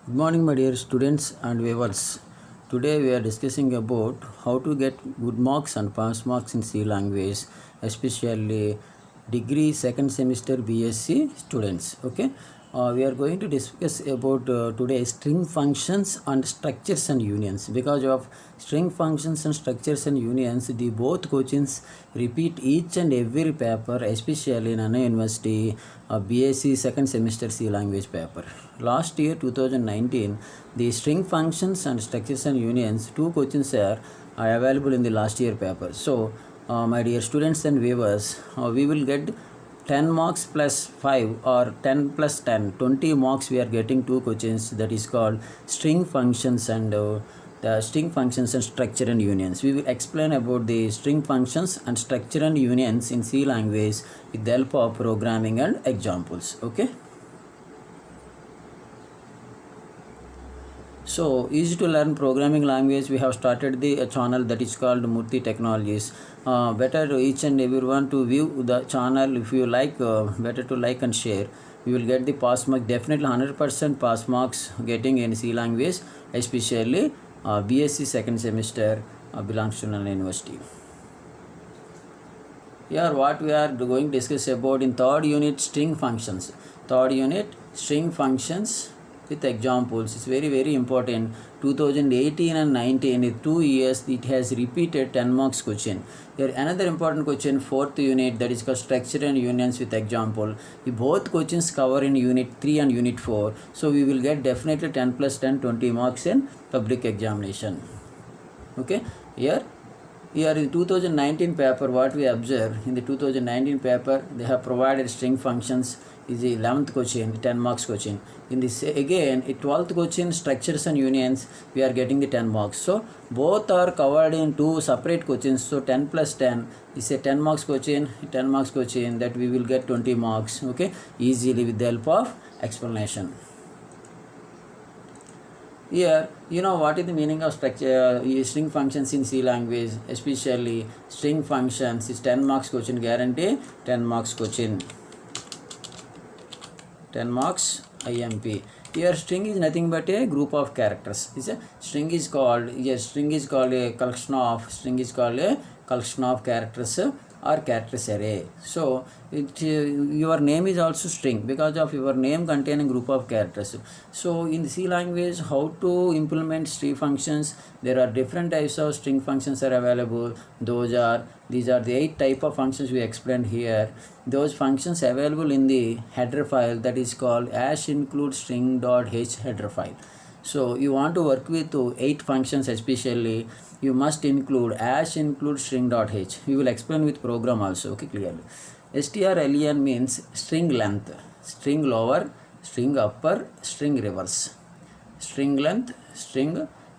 Good morning, my dear students and viewers. Today we are discussing about how to get good marks and pass marks in C language, especially degree second semester BSc students. Okay, we are going to discuss about today string functions and structures and unions. Because of string functions and structures and unions, the both questions repeat each and every paper, especially in Anna University BSc second semester C language paper. Last year 2019, the string functions and structures and unions two questions are available in the last year paper. So my dear students and viewers, we will get 10 marks plus 5 or 10 plus 10, 20 marks we are getting two questions, that is called string functions and the string functions and structure and unions. We will explain about the string functions and structure and unions in C language with the help of programming and examples. Okay. So easy to learn programming language. We have started the channel that is called Murthy Technologies. Better each and everyone to view the channel. If you like, better to like and share. You will get the pass mark, definitely 100% pass marks getting in C language, especially BSc second semester belongs to Nalanda University. Here what we are going to discuss about in third unit string functions. Third unit string functions with examples is very important. 2018 and 19 in 2 years it has repeated 10 marks question. Here another important question, fourth unit, that is called structure and unions with example. Both questions cover in unit 3 and unit 4. So we will get definitely 10 plus 10 20 marks in public examination. Okay, here in 2019 paper, what we observe in the 2019 paper, they have provided string functions is the 11th question, 10 marks question. In this again, 12th question, structures and unions, we are getting the 10 marks. So both are covered in two separate questions. So 10 plus 10 is a 10 marks question, 10 marks question, that we will get 20 marks. Okay, easily with the help of explanation. Here, you know what is the meaning of structure, string functions in C language, especially string functions is 10 marks question, guarantee 10 marks question, 10 marks IMP. Here string is nothing but a group of characters. String is called a collection of characters or characters array. So your name is also string because of your name containing group of characters. So in C language, how to implement string functions? There are different types of string functions are available. These are the 8 type of functions we explained here. Those functions available in the header file, that is called #include string.h header file. So you want to work with 8 functions, especially you must include #include string.h. We will explain with program also. Okay, clearly. strlen means string length, string lower, string upper, string reverse. String length,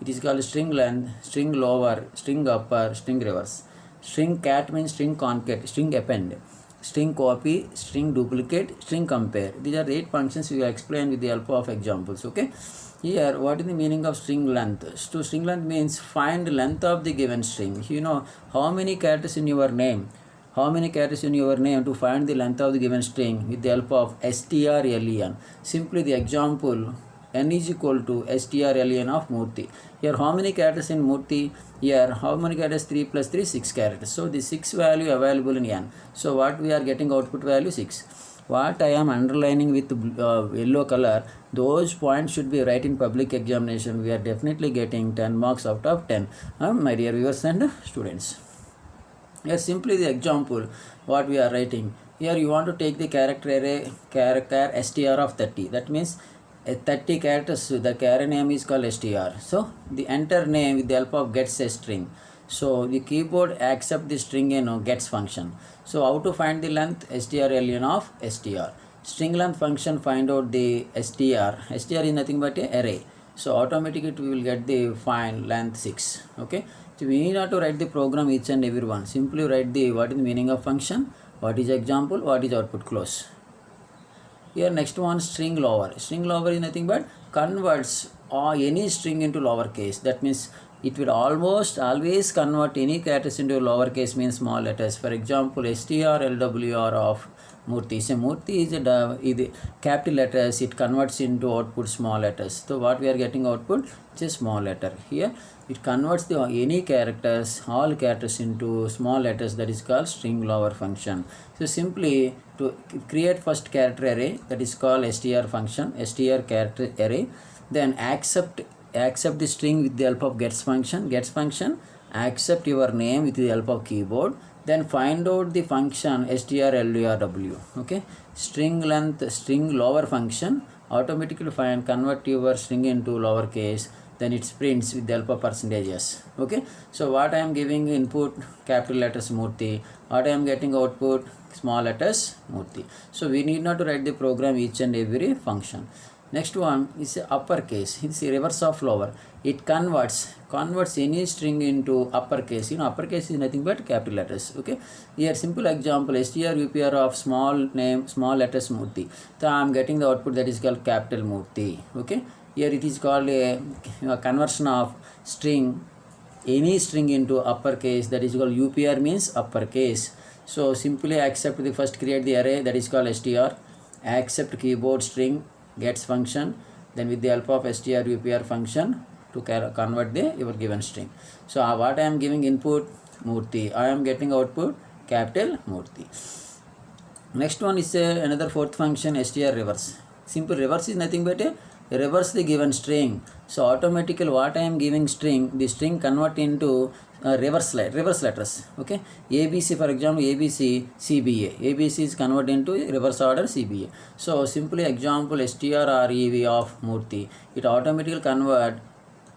it is called string length, string lower, string upper, string reverse. String cat means string concat, string append, string copy, string duplicate, string compare. These are the 8 functions we will explain with the help of examples. Okay. Here, what is the meaning of string length? So string length means find length of the given string. You know how many characters in your name. How many characters in your name to find the length of the given string with the help of strlen. Simply the example, n is equal to strlen of Murthy. Here how many characters in Murthy? Here how many characters? 3 plus 3, 6 characters. So the 6 value available in n. So what we are getting output value 6. What I am underlining with yellow color, those points should be right in public examination. We are definitely getting 10 marks out of 10. My dear viewers and students. Here simply the example what we are writing. Here you want to take the character array str of 30. That means 30 characters, the array name is called str. So the enter name with the help of gets a string. So the keyboard accept the string in gets function. So how to find the length? strlen of str. String length function find out the str. Str is nothing but a array. So automatically we will get the find length 6. Okay. So we need not to write the program each and every one. Simply write the what is the meaning of function, what is example, what is output, close. Here next one, string lower. String lower is nothing but converts any string into lowercase. That means it will almost always convert any characters into lowercase, means small letters. For example, strlwr of Murti. So Murti is capital letters, it converts into output small letters. So what we are getting output? It's a small letter. Here it converts the any characters, all characters into small letters, that is called string lower function. So simply to create first character array, that is called str function, str character array. Then accept the string with the help of gets function, accept your name with the help of keyboard, then find out the function strlurw. Okay, string length, string lower function automatically convert your string into lowercase, then it prints with the help of percentages. Okay, so what I am giving input capital letters Murti, what I am getting output small letters Murti. So we need not to write the program each and every function. Next one is uppercase. It's a reverse of lower. It converts any string into uppercase. Uppercase is nothing but capital letters. Okay. Here simple example, strupr of small name, small letters Murti. So I am getting the output that is called capital Murti. Okay. Here it is called a conversion of string, any string into uppercase, that is called upr, means uppercase. So simply accept the first create the array, that is called str, accept keyboard string gets function, then with the help of strupr function to convert your given string. So what I am giving input Murti, I am getting output capital Murti. Next one is another fourth function str reverse. Simple reverse is nothing but a reverse the given string. So automatically what I am giving string, the string convert into reverse letters. Okay, ABC, for example, ABC CBA, ABC is converted into reverse order CBA. So simply example strrev of Murti, it automatically convert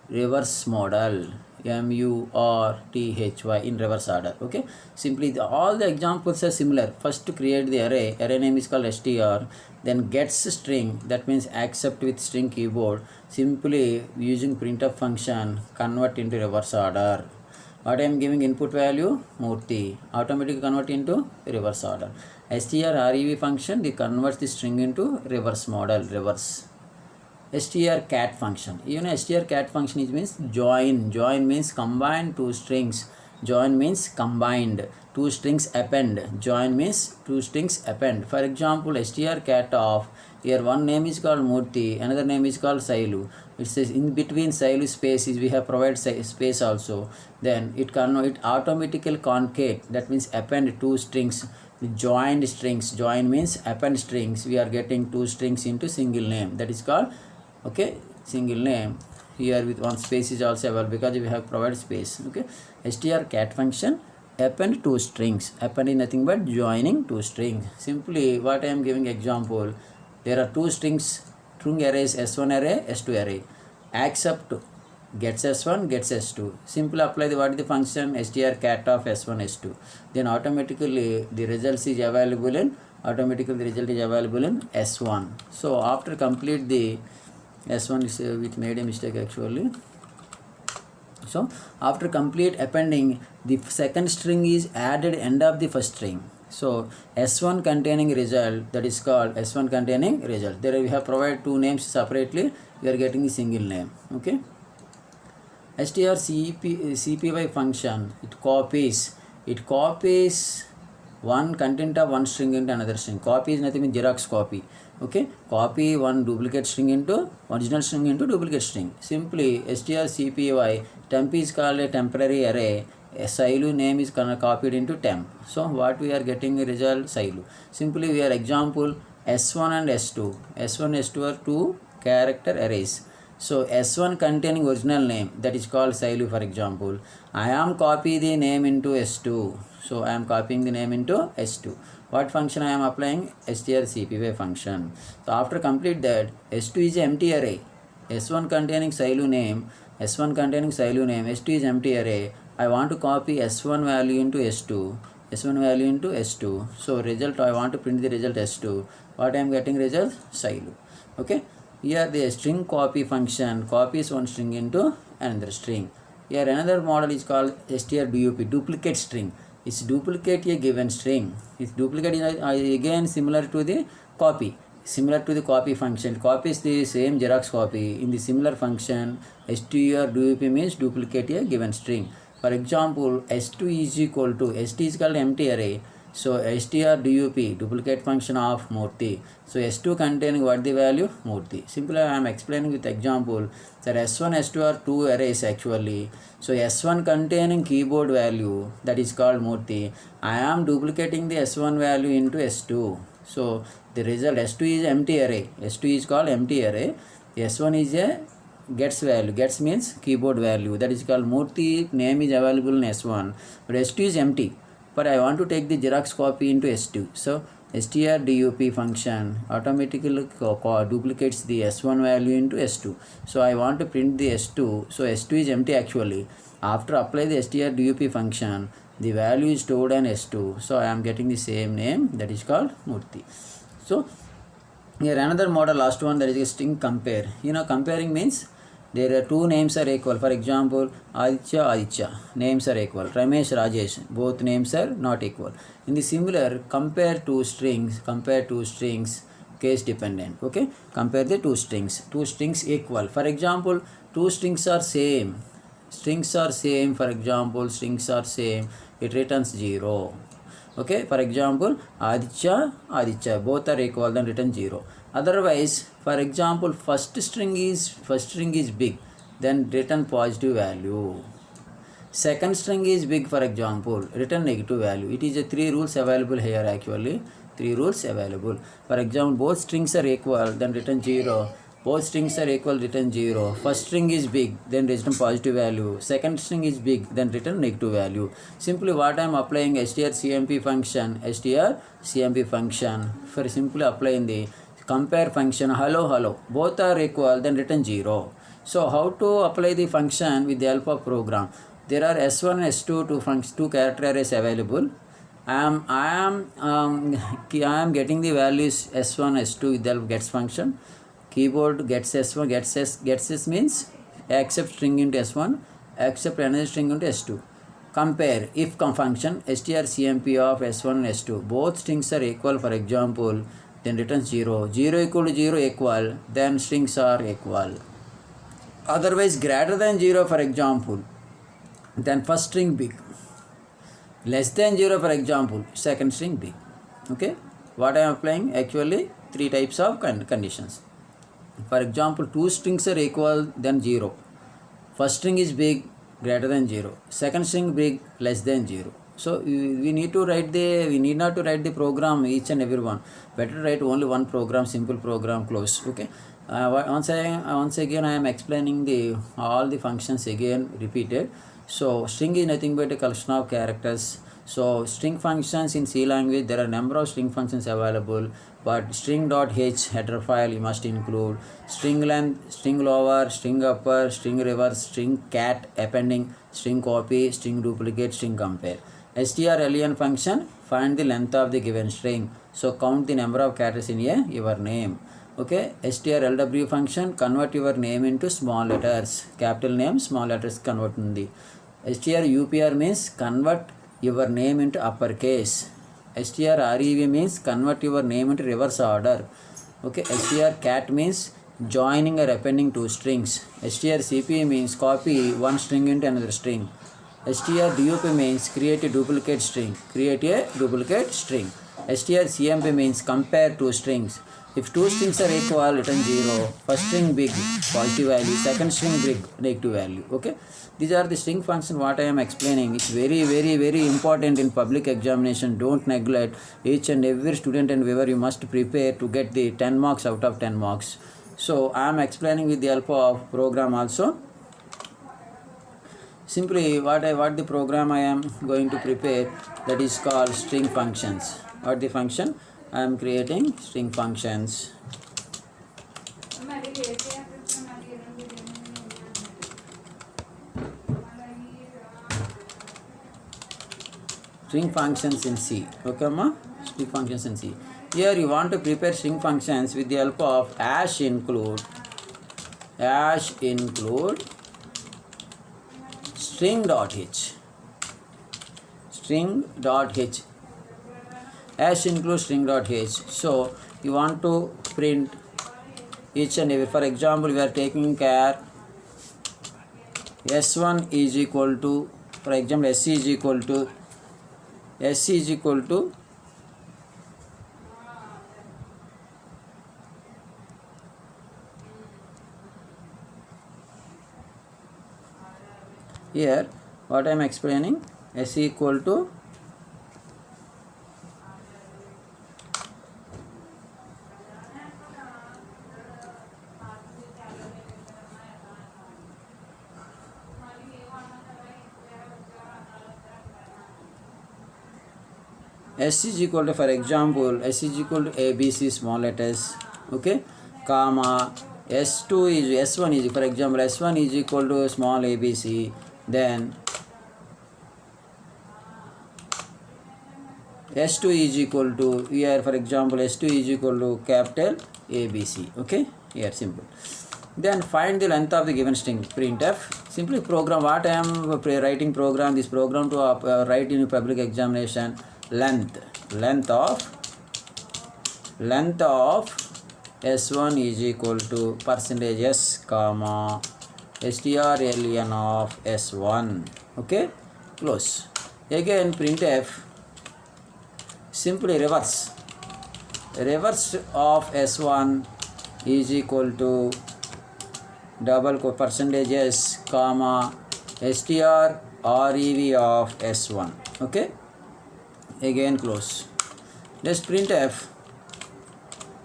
reverse model MURTHY in reverse order. Okay, simply all the examples are similar. First to create the array name is called str, then gets string, that means accept with string keyboard, simply using printf function convert into reverse order. What I am giving input value Murti, automatically convert into reverse order. strrev function, they converts the string into reverse model, reverse. strcat function, strcat function is means join means combine two strings, join means combined two strings append, join means two strings append. For example, strcat of, here one name is called Murti, another name is called Sailu. It says in between Sailu spaces we have provided space also, then it automatically concate, that means append two strings, joined strings, join means append strings, we are getting two strings into single name, that is called single name. Here with one space is also available because we have provided space. Okay, strcat function append two strings, append is nothing but joining two strings. Simply what I am giving example, there are two strings, string arrays, s1 array, s2 array, accept gets s1 gets s2, simply apply what is the function strcat of s1 s2, then automatically the result is available in s1. So after complete the s1 is which made a mistake actually. So after complete appending, the second string is added end of the first string. So s1 containing result, that is called s1 containing result. There we have provided two names separately, we are getting the single name. Okay, strcpy function, it copies one content of one string into another string. Copy is nothing but Xerox copy. Okay, copy one duplicate string into original string into duplicate string. Simply strcpy, temp is called a temporary array, a Sailu name is copied into temp. So what we are getting a result Sailu. Simply we are example s1 and s2. s1 s2 are two character arrays. So s1 containing original name, that is called Sailu. For example, I am copy the name into s2. So I am copying the name into s2. What function I am applying? strcpy function. So after complete that, s2 is empty array. s1 containing Sailu name, s2 is empty array. I want to copy s1 value into s2. So result, I want to print the result s2. What I am getting result Sailu. Okay. Here the string copy function copies one string into another string. Here another model is called strdup, duplicate string. It's duplicate a given string. Its duplicate is again similar to the copy function. It copies the same Xerox copy. In the similar function, strdup means duplicate a given string. For example, s2 is equal to, st is called empty array. So str_dup duplicate function of Murthy. So S2 containing what the value? Murthy. Simply I am explaining with example that S1 S2 are two arrays actually. So S1 containing keyboard value, that is called Murthy. I am duplicating the S1 value into S2. So the result S2 is empty array. S2 is called empty array. S1 is a gets value. Gets means keyboard value, that is called Murthy. Name is available in S1, but S2 is empty, but I want to take the Xerox copy into S2. So str_dup function automatically duplicates the S1 value into S2. So I want to print the S2. So S2 is empty actually. After apply the str_dup function, the value is stored in S2. So I am getting the same name, that is called Murthy. So here another model, last one, that is a string compare. Comparing means there are two names are equal. For example, Aditya names are equal. Ramesh, Rajesh, both names are not equal. In the similar, compare two strings, case dependent. Okay, compare the two strings equal. For example, two strings are same. For example, strings are same. It returns 0. Okay, for example, Aditya, both are equal, then return 0. Otherwise, for example, first string is big, then return positive value. Second string is big, for example, return negative value. It is a 3 rules available here actually. 3 rules available. For example, both strings are equal, then return 0. Both strings are equal, return 0. First string is big, then return positive value. Second string is big, then return negative value. Simply what I am applying, strcmp function for simply applying the compare function. Hello, both are equal, then return 0. So how to apply the function with the help of program? There are S1 S2 two character arrays available. I am getting the values S1 S2 with the help of gets function. Keyboard gets S1, gets S means accept string into S1, accept another string into S2. Compare if function strcmp of S1 and S2. Both strings are equal, for example, then returns 0. 0 equal to 0 equal, then strings are equal. Otherwise greater than 0, for example, then first string big. Less than 0, for example, second string big. Okay, what I am applying actually 3 types of conditions. For example, two strings are equal, then 0. First string is big, greater than 0. Second string big, less than 0. So we need not to write the program each and every one. Better write only one program, simple program, close. Okay. Once again I am explaining all the functions again repeated. So string is nothing but a collection of characters. So string functions in C language, there are number of string functions available, but string.h header file you must include. String length, string lower, string upper, string reverse, string cat appending, string copy, string duplicate, string compare. strlen function find the length of the given string. So count the number of characters in your name. Okay, strlw function convert your name into small letters. Capital name, small letters convert undi. strupr means convert your name into uppercase. strrev means convert your name into reverse order. Okay, strcat means joining or appending two strings. strcp means copy one string into another string. strdup means create a duplicate string. strcmp means compare two strings. If two strings are equal, return 0. First string big, positive value. Second string big, negative value. Okay. These are the string functions what I am explaining. It's very important in public examination. Don't neglect. Each and every student and viewer, you must prepare to get the 10 marks out of 10 marks. So I am explaining with the help of program also. Simply what the program I am going to prepare, that is called string functions. What the function? I am creating string functions. String functions in C. Okay, ma? String functions in C. Here you want to prepare string functions with the help of #include string.h. #include string.h. So you want to print each and every. For example, we are taking care S1 is equal to, for example, S is equal to Here what I am explaining, s equal to s is equal to, for example, s is equal to abc small letters, okay, comma s2 is s1 is, for example, s1 is equal to small abc, then s2 is equal to, here for example s2 is equal to capital abc, okay, here simple. Then find the length of the given string, printf. Simply program what I am writing program, this program to write in public examination. Length of s1 is equal to percentage s comma strlen of s1, okay, close. Again printf, simply reverse of s1 is equal to double percentage s comma strrev of s1, okay, again close. Let's printf,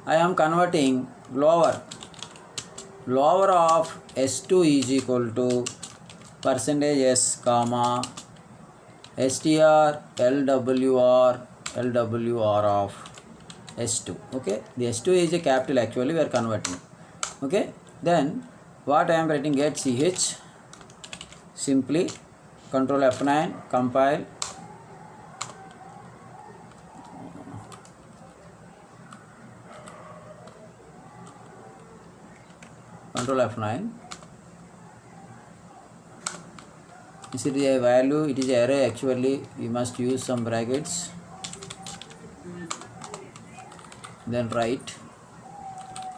I am converting lower of s2 is equal to percentage s comma lwr of s2, okay. The s2 is a capital, actually we are converting, okay. Then what I am writing, get ch, simply control F9, compile, control F9. This is a value, it is an array, actually we must use some brackets, then write